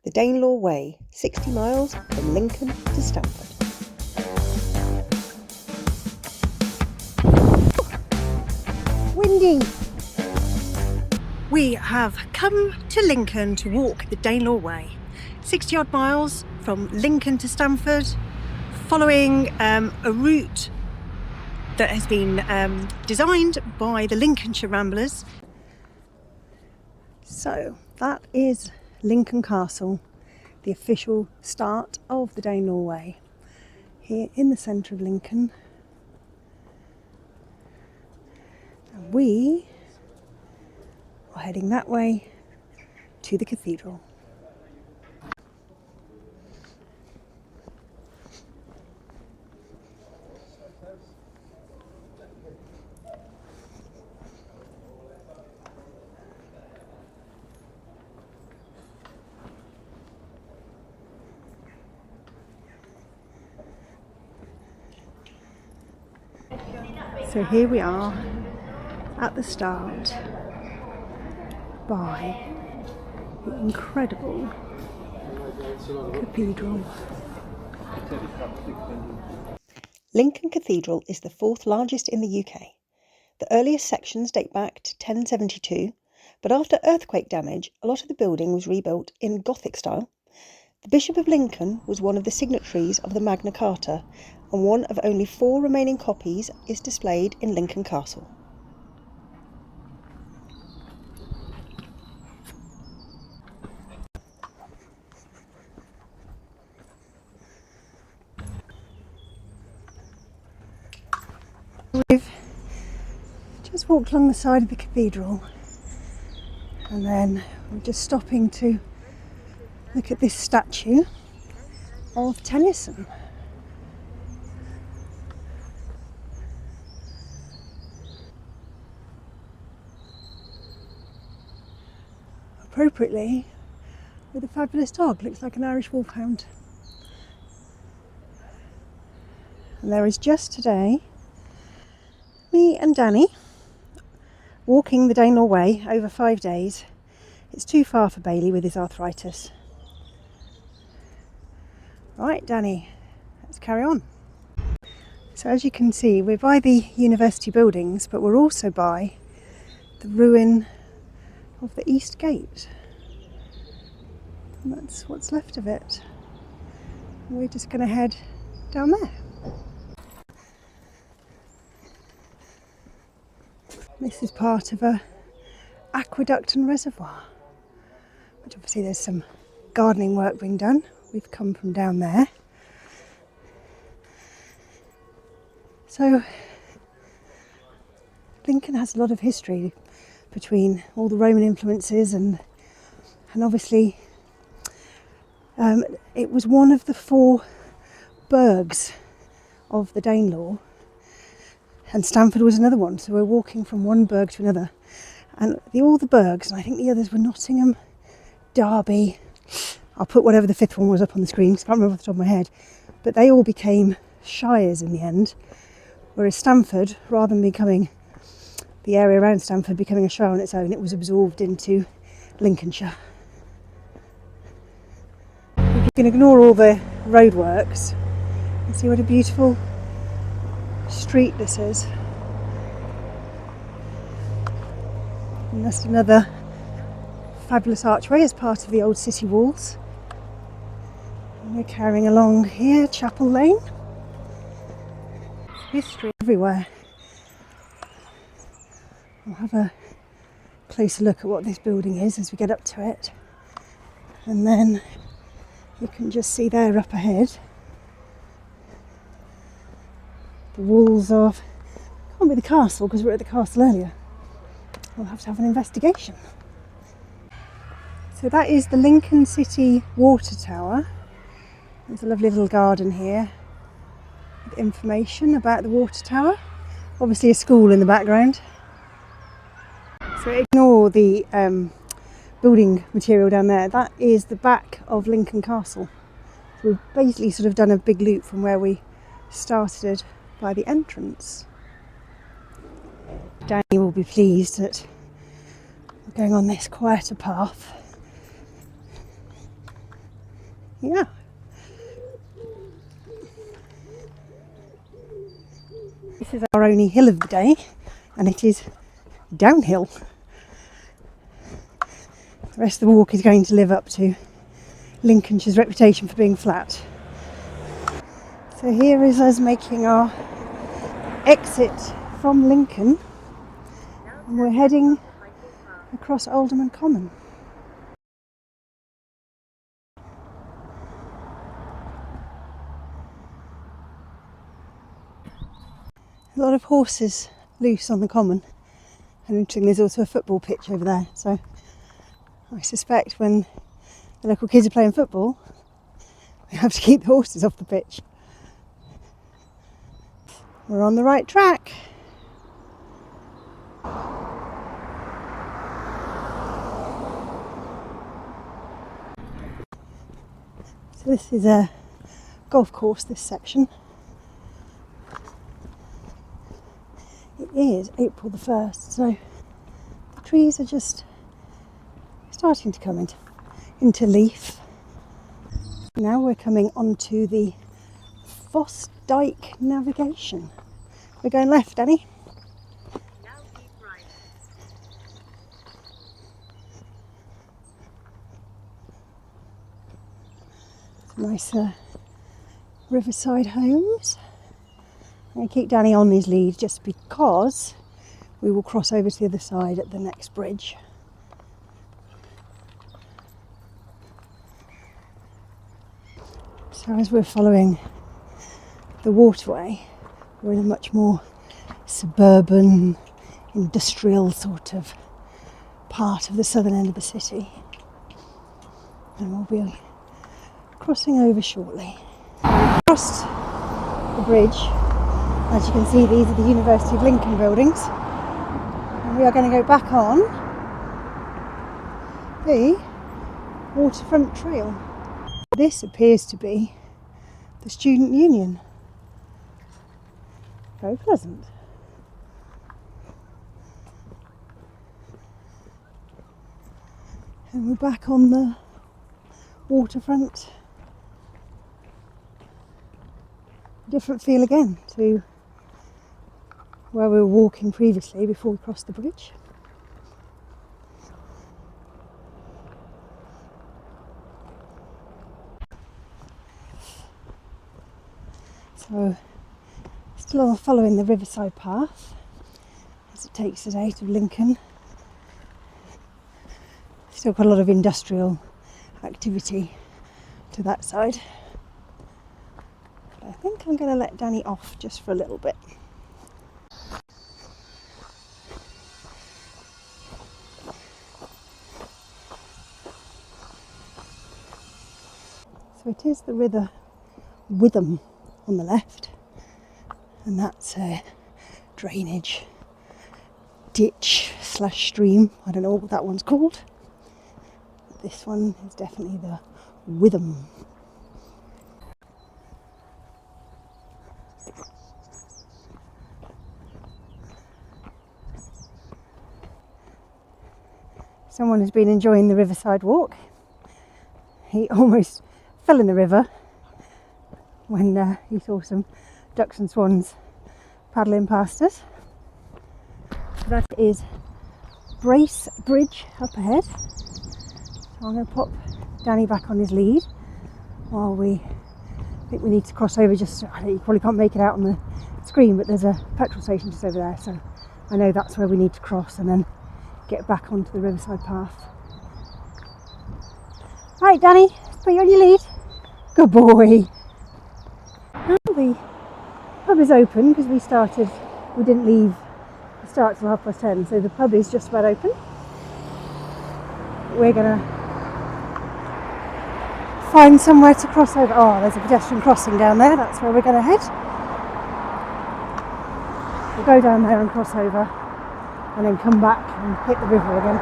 the Danelaw Way, 60 miles from Lincoln to Stamford. Windy! We have come to Lincoln to walk the Danelaw Way, 60 odd miles from Lincoln to Stamford, following a route that has been designed by the Lincolnshire Ramblers. So that is Lincoln Castle, the official start of the Danelaw Way, here in the centre of Lincoln. And we are heading that way to the cathedral. So here we are at the start by the incredible cathedral. Lincoln Cathedral is the fourth largest in the UK. The earliest sections date back to 1072, but after earthquake damage, a lot of the building was rebuilt in Gothic style. The Bishop of Lincoln was one of the signatories of the Magna Carta, and one of only 4 remaining copies is displayed in Lincoln Castle. We've just walked along the side of the cathedral, and then we're just stopping to look at this statue of Tennyson. Appropriately, with a fabulous dog, looks like an Irish wolfhound. And there is just today me and Danny walking the Danelaw Way over 5 days. It's too far for Bailey with his arthritis. Right, Danny, let's carry on. So as you can see, we're by the university buildings, but we're also by the ruin of the East Gate. And that's what's left of it. We're just going to head down there. This is part of a aqueduct and reservoir, which obviously there's some gardening work being done. We've come from down there. So Lincoln has a lot of history between all the Roman influences and obviously it was one of the 4 burghs of the Danelaw, and Stamford was another one. So we're walking from one burgh to another, and all the burghs, and I think the others were Nottingham, Derby, I'll put whatever the 5th one was up on the screen because I can't remember off the top of my head, but they all became shires in the end, whereas Stamford, rather than becoming the area around Stamford becoming a shire on its own, it was absorbed into Lincolnshire. If you can ignore all the roadworks and see what a beautiful street this is. And that's another fabulous archway as part of the old city walls. And we're carrying along here Chapel Lane. History everywhere. We'll have a closer look at what this building is as we get up to it, and then you can just see there up ahead the walls of, can't be the castle because we were at the castle earlier. We'll have to have an investigation. So that is the Lincoln City Water Tower. There's a lovely little garden here with information about the water tower. Obviously a school in the background. So ignore the building material down there. That is the back of Lincoln Castle. So we've basically sort of done a big loop from where we started by the entrance. Danny will be pleased that we're going on this quieter path. Yeah. This is our only hill of the day, and it is downhill. The rest of the walk is going to live up to Lincolnshire's reputation for being flat. So here is us making our exit from Lincoln, and we're heading across Alderman Common. A lot of horses loose on the common, and interesting, there's also a football pitch over there, so I suspect when the local kids are playing football we have to keep the horses off the pitch. We're on the right track. So this is a golf course, this section. It is April the 1st, so the trees are just starting to come into leaf. Now we're coming onto the Foss Dyke navigation. We're going left, Danny. Now keep right. Some nice riverside homes. I'm going to keep Danny on his lead just because we will cross over to the other side at the next bridge. So as we're following the waterway, we're in a much more suburban, industrial sort of part of the southern end of the city. And we'll be crossing over shortly. We've crossed the bridge. As you can see, these are the University of Lincoln buildings. And we are going to go back on the waterfront trail. This appears to be the student union. Very pleasant. And we're back on the waterfront. Different feel again to where we were walking previously before we crossed the bridge. So still following the riverside path as it takes us out of Lincoln. Still got a lot of industrial activity to that side. But I think I'm going to let Danny off just for a little bit. So it is the River Whitham on the left, and that's a drainage ditch / stream. I don't know what that one's called. But this one is definitely the Whitham. Someone has been enjoying the riverside walk. He almost fell in the river when he saw some ducks and swans paddling past us. That is Brace Bridge up ahead. So I'm going to pop Danny back on his lead while I think we need to cross over just, you probably can't make it out on the screen, but there's a petrol station just over there, so I know that's where we need to cross and then get back onto the riverside path. Right, Danny, put you on your lead. Good boy. The pub is open because we didn't leave the start till 10:30, so the pub is just about open. We're going to find somewhere to cross over. Oh, there's a pedestrian crossing down there, that's where we're going to head. We'll go down there and cross over and then come back and hit the river again.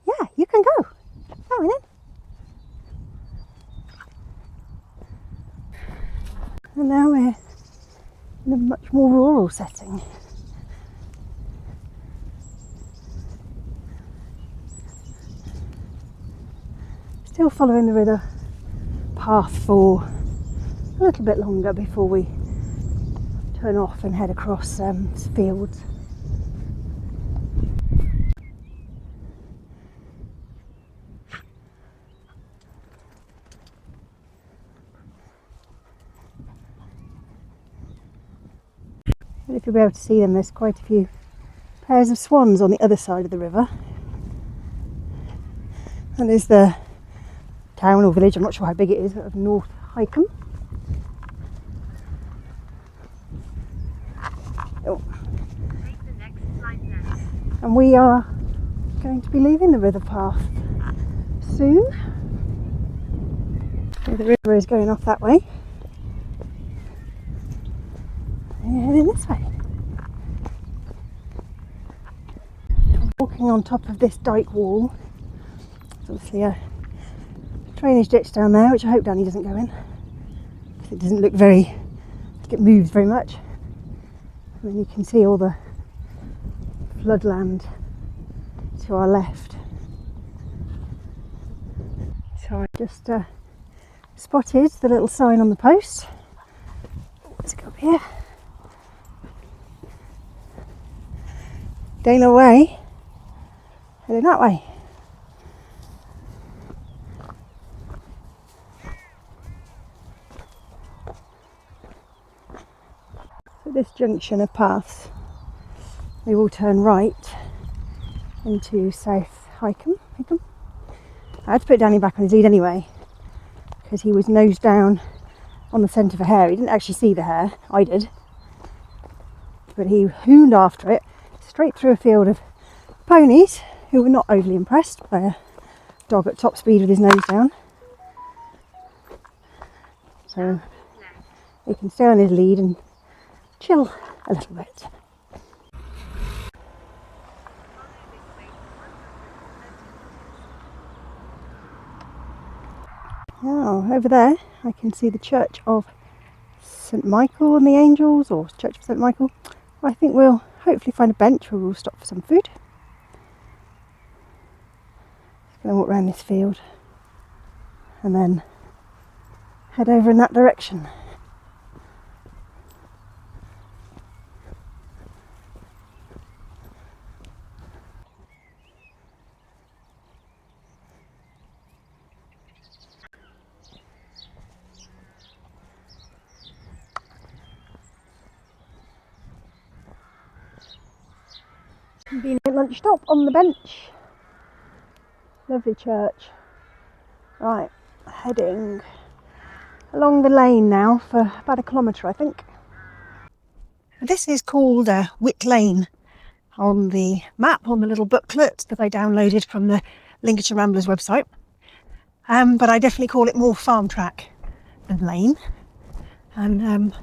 Yeah, you can go. Go on then. And now we're in a much more rural setting. Still following the river path for a little bit longer before we turn off and head across fields. If you'll be able to see them, there's quite a few pairs of swans on the other side of the river. And there's the town or village, I'm not sure how big it is, of North Wycombe. Oh. Take the next slight left. And we are going to be leaving the river path soon. So the river is going off that way. We're heading this way. I'm walking on top of this dyke wall. There's obviously a drainage ditch down there, which I hope Danny doesn't go in, because it doesn't look like it moves very much. And then you can see all the floodland to our left. So I just spotted the little sign on the post. Let's go up here. Danelaw Way, heading that way. So this junction of paths, we will turn right into South Wycombe. I had to put Danny back on his lead anyway, because he was nose down on the scent of a hare. He didn't actually see the hare, I did, but he hooned after it straight through a field of ponies who were not overly impressed by a dog at top speed with his nose down. So he can stay on his lead and chill a little bit. Now over there I can see the Church of St Michael and the Angels, or Church of St Michael. I think we'll hopefully find a bench where we'll stop for some food. Just going to walk around this field and then head over in that direction. Convenient lunch stop on the bench. Lovely church. Right, heading along the lane now for about 1 kilometre, I think. This is called Whit Lane on the map, on the little booklet that I downloaded from the Lincolnshire Ramblers website. But I definitely call it more farm track than lane. And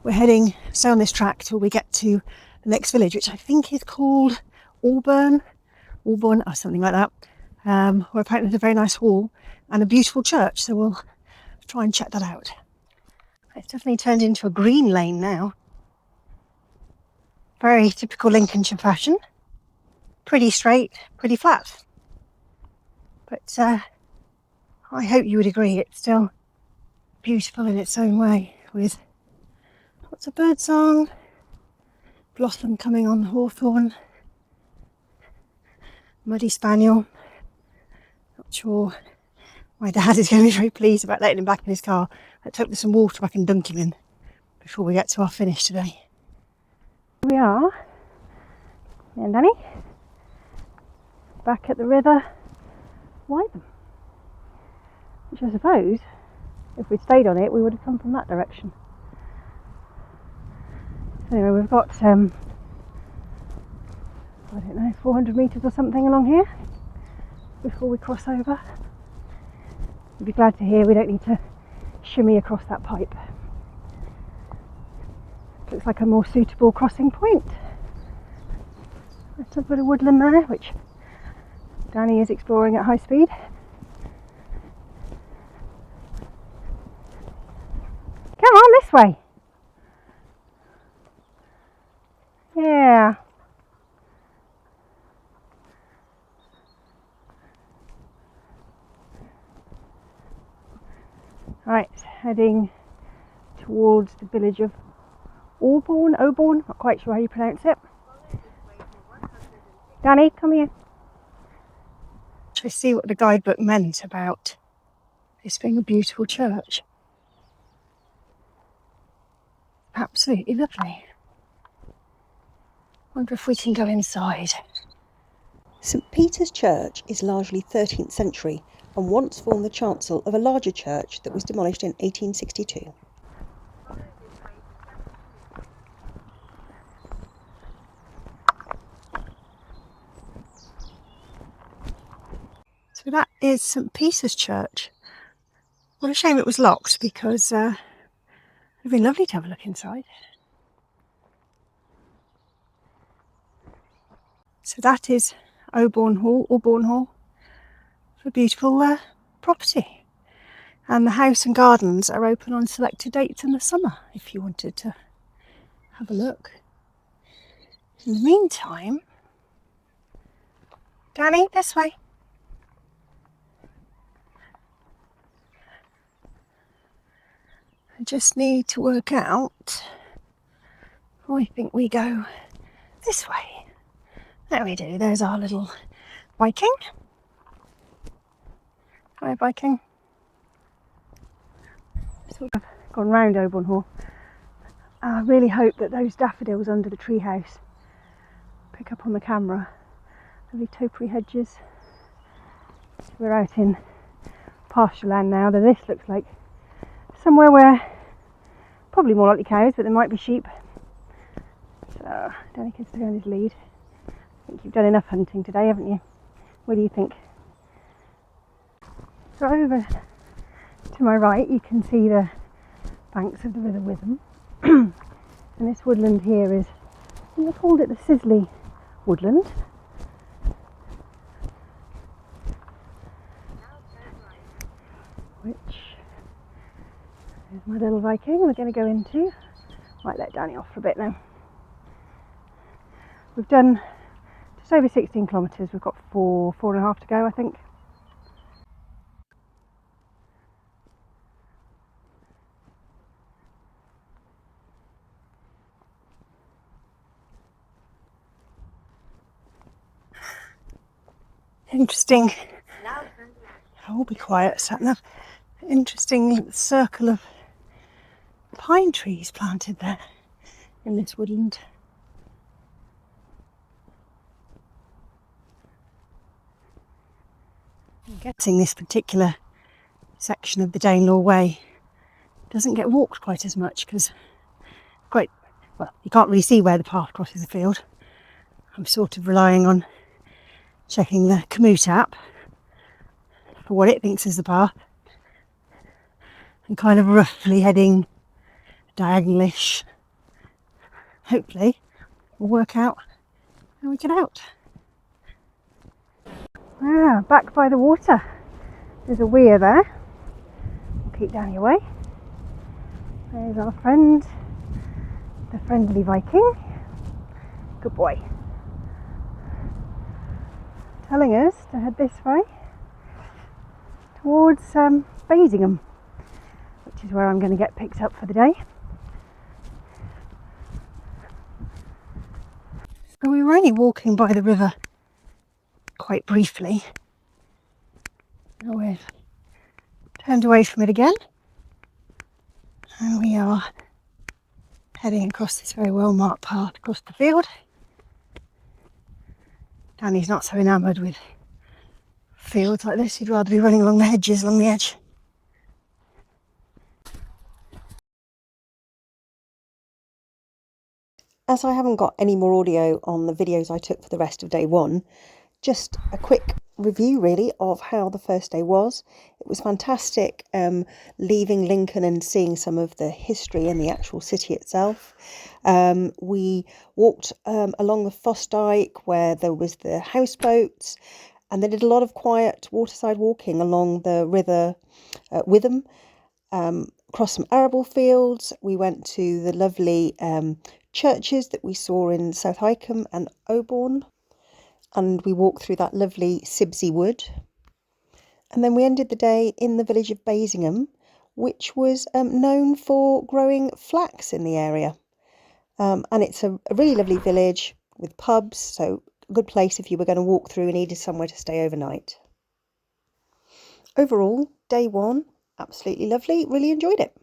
we're heading stay on this track till we get to the next village, which I think is called Auburn or something like that. Where apparently there's a very nice hall and a beautiful church, so we'll try and check that out. It's definitely turned into a green lane now. Very typical Lincolnshire fashion. Pretty straight, pretty flat. But I hope you would agree it's still beautiful in its own way, with lots of birdsong, blossom coming on hawthorn, muddy spaniel. Not sure my dad is going to be very pleased about letting him back in his car. Let's hope there's some water I can dunk him in before we get to our finish today. Here we are, me and Danny, back at the River Whitham, which I suppose, if we'd stayed on it, we would have come from that direction. Anyway, we've got, I don't know, 400 metres or something along here before we cross over. You'd be glad to hear we don't need to shimmy across that pipe. Looks like a more suitable crossing point. There's a bit of woodland there, which Danny is exploring at high speed. Come on, this way. Yeah. heading towards the village of Auburn, not quite sure how you pronounce it. Danny, come here. To see what the guidebook meant about this being a beautiful church. Absolutely lovely. Wonder if we can go inside. St Peter's Church is largely 13th century and once formed the chancel of a larger church that was demolished in 1862. So that is St Peter's Church. What a shame it was locked, because it would have been lovely to have a look inside. So that is Auburn Hall, a beautiful property. And the house and gardens are open on selected dates in the summer if you wanted to have a look. In the meantime, Danny, this way. I just need to work out. I think we go this way. There we do, there's our little Viking. Hi, Viking. Sort of gone round Auburn Hall. I really hope that those daffodils under the treehouse pick up on the camera. Lovely topiary hedges. We're out in pasture land now, though this looks like somewhere where probably more likely cows, but there might be sheep. So Danny can stay on his lead. I think you've done enough hunting today, haven't you? What do you think? So over to my right you can see the banks of the River Whitham. And this woodland here is, I think they called it the Sisley woodland. Which is my little Viking we're going to go into. Might let Danny off for a bit now. We've done just over 16 kilometres, we've got four and a half to go, I think. Interesting. I'll be quiet, sat-nav. Interesting circle of pine trees planted there in this woodland. I'm guessing this particular section of the Danelaw Way doesn't get walked quite as much because you can't really see where the path crosses the field. I'm sort of relying on checking the Komoot app for what it thinks is the path and kind of roughly heading diagonalish. Hopefully we'll work out how we get out. Back by the water. There's a weir there. We'll keep Danny away. There's our friend, the friendly Viking. Good boy. Telling us to head this way towards Bassingham, which is where I'm going to get picked up for the day. So we were only walking by the river quite briefly. Now we've turned away from it again and we are heading across this very well marked path across the field. Danny's not so enamoured with fields like this, he'd rather be running along the hedges along the edge. As I haven't got any more audio on the videos I took for the rest of day one, just a quick review really of how the first day was. It was fantastic leaving Lincoln and seeing some of the history in the actual city itself. We walked along the Foss Dyke where there was the houseboats, and they did a lot of quiet waterside walking along the River Whitham, across some arable fields. We went to the lovely churches that we saw in South Wycombe and Auburn, and we walked through that lovely Sibsey wood. And then we ended the day in the village of Bassingham, which was known for growing flax in the area. And it's a really lovely village with pubs, so a good place if you were going to walk through and needed somewhere to stay overnight. Overall, day 1, absolutely lovely, really enjoyed it.